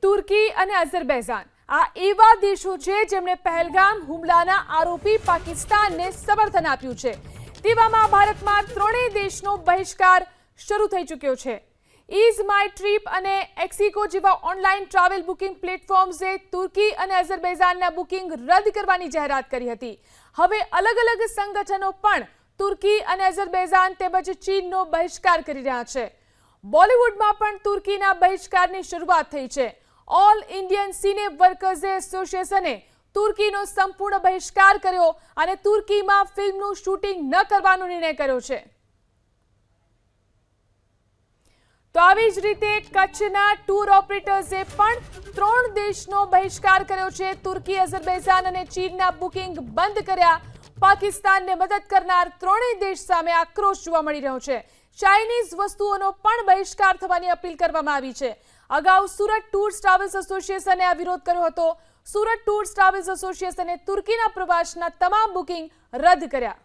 તુર્કી અને અઝરબૈજાન આ એવા દેશો છે જેમણે પહેલગામ હુમલાના આરોપી પાકિસ્તાનને સમર્થન આપ્યું છે। તેવામાં ભારતમાં ત્રણેય દેશનો બહિષ્કાર શરૂ થઈ ચૂક્યો છે। ઇઝ માય ટ્રીપ અને એક્સિકો જેવા ઓનલાઈન ટ્રાવેલ બુકિંગ પ્લેટફોર્મ્સે તુર્કી અને અઝરબૈજાનના બુકિંગ રદ કરવાની જાહેરાત કરી હતી। હવે અલગ અલગ સંગઠનો પણ તુર્કી અને અઝરબૈજાન તેમજ ચીનનો બહિષ્કાર કરી રહ્યા છે। બોલિવૂડમાં પણ તુર્કીના બહિષ્કારની શરૂઆત થઈ છે। ઓલ ઇન્ડિયન સિને વર્કર્સ એસોસિએશને તુર્કીનો સંપૂર્ણ બહિષ્કાર કર્યો અને તુર્કીમાં ફિલ્મનું શૂટિંગ ન કરવાનો નિર્ણય કર્યો છે। તો આવી જ રીતે કચ્છના ટૂર ઓપરેટર્સે પણ ત્રણ દેશનો બહિષ્કાર કર્યો છે। તુર્કી, અઝરબૈજાન અને ચીનના બુકિંગ બંધ કર્યા। પાકિસ્તાનને મદદ કરનાર ત્રણેય દેશ સામે આક્રોશ જોવા મળી રહ્યો છે। ચાઇનીઝ વસ્તુઓનો પણ બહિષ્કાર થવાની અપીલ કરવામાં આવી છે। અગાઉ સુરત ટૂર્સ ટ્રાવેલ્સ એસોસિએશને આ વિરોધ કર્યો હતો। સુરત ટૂર્સ ટ્રાવેલ્સ એસોસિએશને તુર્કીના પ્રવાસના તમામ બુકિંગ રદ કર્યા।